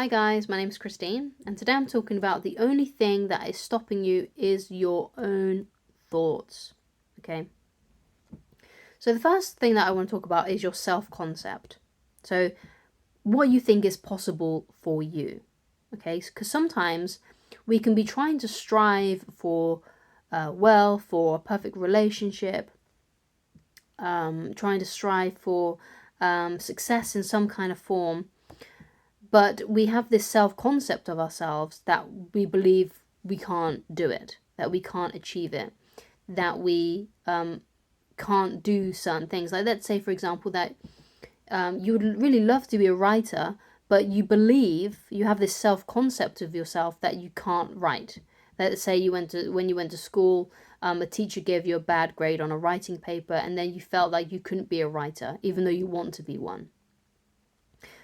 Hi guys, my name is Christine, and today I'm talking about the only thing that is stopping you is your own thoughts. Okay, so the first thing that I want to talk about is your self-concept. So what you think is possible for you. Okay, because sometimes we can be trying to strive for wealth, for a perfect relationship, trying to strive for success in some kind of form. But we have this self-concept of ourselves that we believe we can't do it, that we can't achieve it, that we can't do certain things. Like, let's say, for example, that you would really love to be a writer, but you believe, you have this self-concept of yourself that you can't write. Let's say when you went to school, a teacher gave you a bad grade on a writing paper, and then you felt like you couldn't be a writer, even though you want to be one.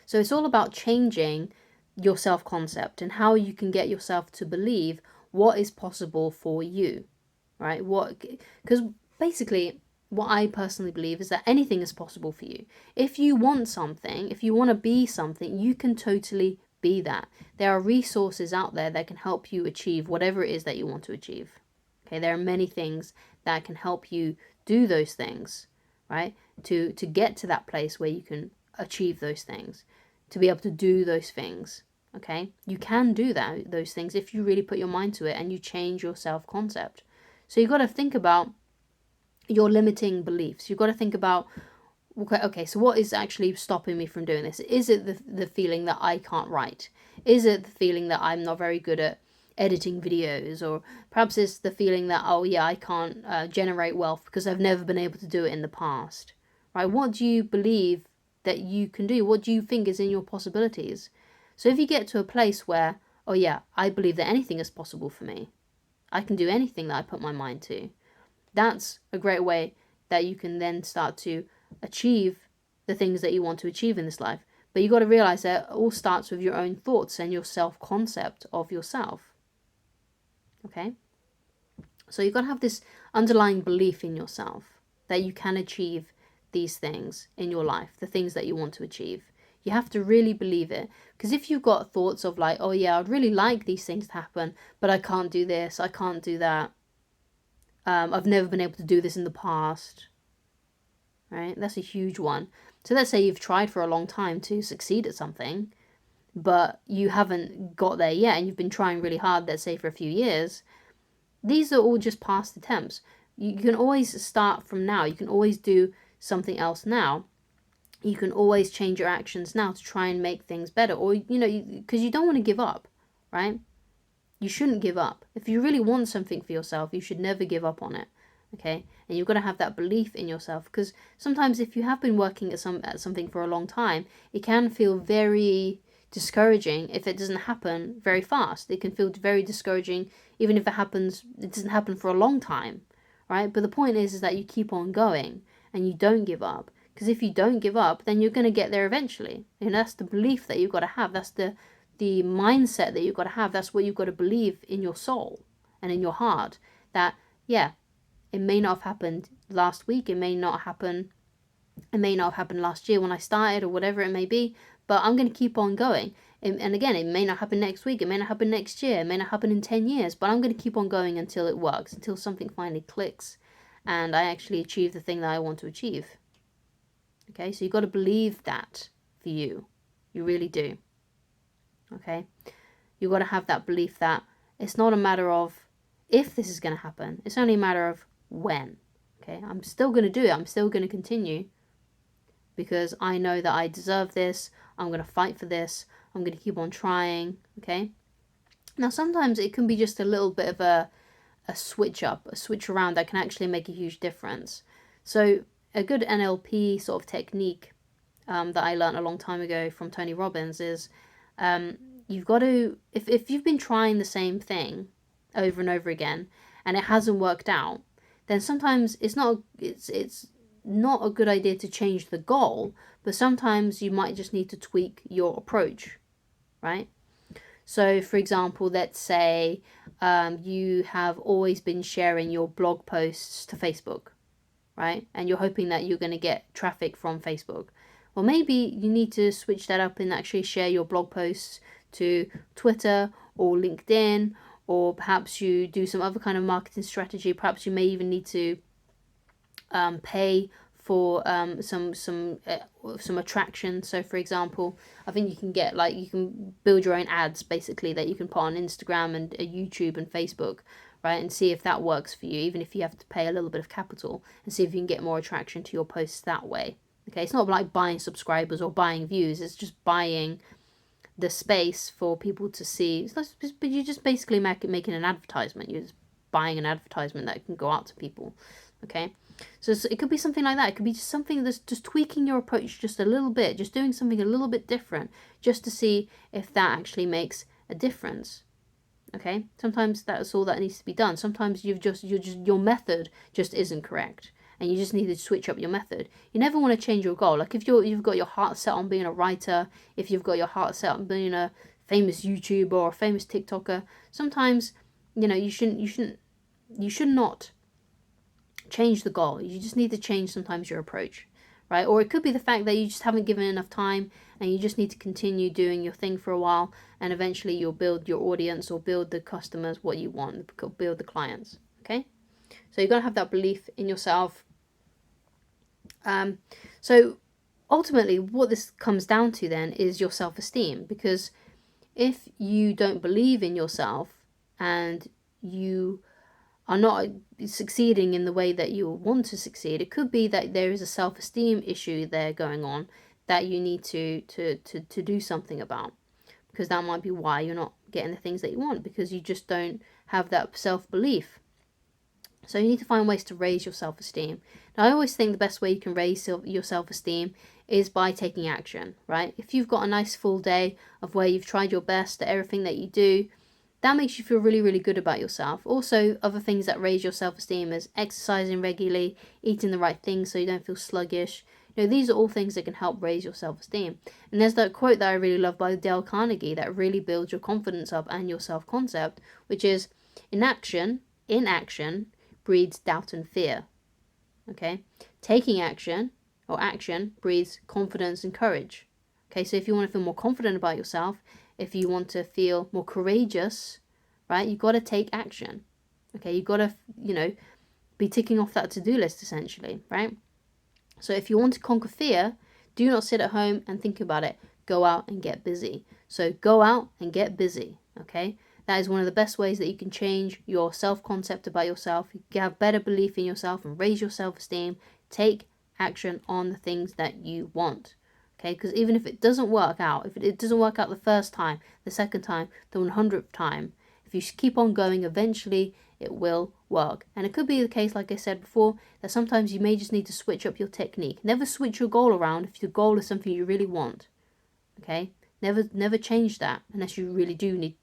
So it's all about changing your self-concept and how you can get yourself to believe what is possible for you, right? Because basically what I personally believe is that anything is possible for you. If you want something, if you want to be something, you can totally be that. There are resources out there that can help you achieve whatever it is that you want to achieve. Okay, there are many things that can help you do those things, right? To get to that place where you can achieve those things, to be able to do those things. Okay, you can do those things if you really put your mind to it and you change your self-concept. So you've got to think about your limiting beliefs. You've got to think about, okay, so what is actually stopping me from doing this? Is it the feeling that I can't write? Is it the feeling that I'm not very good at editing videos? Or perhaps it's the feeling that, oh yeah, I can't generate wealth because I've never been able to do it in the past, right? What do you believe that you can do? What do you think is in your possibilities? So if you get to a place where, oh yeah, I believe that anything is possible for me, I can do anything that I put my mind to, that's a great way that you can then start to achieve the things that you want to achieve in this life. But you got to realize that it all starts with your own thoughts and your self-concept of yourself. Okay? So you've got to have this underlying belief in yourself that you can achieve these things in your life, the things that you want to achieve. You have to really believe it. Because if you've got thoughts of like, oh yeah, I'd really like these things to happen, but I can't do this, I can't do that, I've never been able to do this in the past, right? That's a huge one. So let's say you've tried for a long time to succeed at something, but you haven't got there yet, and you've been trying really hard, let's say for a few years. These are all just past attempts. You can always start from now. You can always do something else now. You can always change your actions now to try and make things better. Or, because you don't want to give up, right? You shouldn't give up. If you really want something for yourself, you should never give up on it. Okay? And you've got to have that belief in yourself, because sometimes if you have been working at something for a long time, it can feel very discouraging if it doesn't happen very fast. It can feel very discouraging even if it doesn't happen for a long time, right? But the point is that you keep on going and you don't give up. Because if you don't give up, then you're going to get there eventually. And that's the belief that you've got to have. That's the mindset that you've got to have. That's what you've got to believe in your soul and in your heart, that yeah, it may not have happened last week, it may not have happened last year when I started, or whatever it may be, but I'm going to keep on going. And again, it may not happen next week, it may not happen next year, it may not happen in 10 years, but I'm going to keep on going until it works, until something finally clicks and I actually achieve the thing that I want to achieve. Okay, so you've got to believe that for you. You really do. Okay, you've got to have that belief that it's not a matter of if this is going to happen, it's only a matter of when. Okay, I'm still going to do it, I'm still going to continue, because I know that I deserve this, I'm going to fight for this, I'm going to keep on trying. Okay, now sometimes it can be just a little bit of a switch up, a switch around that can actually make a huge difference. So a good NLP sort of technique that I learned a long time ago from Tony Robbins is, you've got to, if you've been trying the same thing over and over again and it hasn't worked out, then sometimes it's not a good idea to change the goal, but sometimes you might just need to tweak your approach, right? So for example, let's say you have always been sharing your blog posts to Facebook, right? And you're hoping that you're going to get traffic from Facebook. Well, maybe you need to switch that up and actually share your blog posts to Twitter or LinkedIn, or perhaps you do some other kind of marketing strategy. Perhaps you may even need to pay for some attraction. So for example, I think you can get, like, you can build your own ads basically that you can put on Instagram and YouTube and Facebook, right, and see if that works for you, even if you have to pay a little bit of capital, and see if you can get more attraction to your posts that way. Okay, it's not like buying subscribers or buying views, it's just buying the space for people to see. But you're just basically making an advertisement. You're just buying an advertisement that can go out to people. Okay, so it could be something like that. It could be just something that's just tweaking your approach just a little bit, just doing something a little bit different, just to see if that actually makes a difference. Okay, sometimes that's all that needs to be done. Sometimes your method just isn't correct, and you just need to switch up your method. You never want to change your goal. Like if you've got your heart set on being a writer, if you've got your heart set on being a famous YouTuber or a famous TikToker, sometimes you should not change the goal. You just need to change sometimes your approach, right? Or it could be the fact that you just haven't given enough time, and you just need to continue doing your thing for a while, and eventually you'll build your audience or build the customers what you want, build the clients. Okay, so you've got to have that belief in yourself. So ultimately what this comes down to then is your self-esteem, because if you don't believe in yourself and you are not succeeding in the way that you want to succeed, it could be that there is a self-esteem issue there going on that you need to do something about, because that might be why you're not getting the things that you want, because you just don't have that self-belief. So you need to find ways to raise your self-esteem. Now, I always think the best way you can raise your self-esteem is by taking action, right? If you've got a nice full day of where you've tried your best at everything that you do, that makes you feel really, really good about yourself. Also, other things that raise your self-esteem is exercising regularly, eating the right things so you don't feel sluggish. These are all things that can help raise your self-esteem. And there's that quote that I really love by Dale Carnegie that really builds your confidence up and your self-concept, which is, inaction breeds doubt and fear. Okay, taking action or action breeds confidence and courage. Okay, so if you want to feel more confident about yourself, if you want to feel more courageous, right, you've got to take action. Okay, you've got to, be ticking off that to-do list essentially, right? So if you want to conquer fear, do not sit at home and think about it. Go out and get busy. So go out and get busy, okay? That is one of the best ways that you can change your self-concept about yourself. You can have better belief in yourself and raise your self-esteem. Take action on the things that you want. Okay, because even if it doesn't work out, if it doesn't work out the first time, the second time, the 100th time, if you keep on going, eventually it will work. And it could be the case, like I said before, that sometimes you may just need to switch up your technique. Never switch your goal around if your goal is something you really want. Okay, never change that unless you really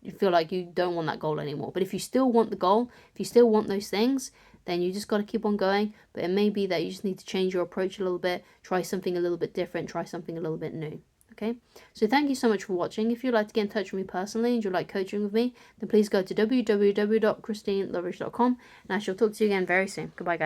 you feel like you don't want that goal anymore. But if you still want the goal, if you still want those things, then you just got to keep on going. But it may be that you just need to change your approach a little bit, try something a little bit different, try something a little bit new. Okay, so thank you so much for watching. If you'd like to get in touch with me personally and you'd like coaching with me, then please go to www.christineloveridge.com, and I shall talk to you again very soon. Goodbye, guys.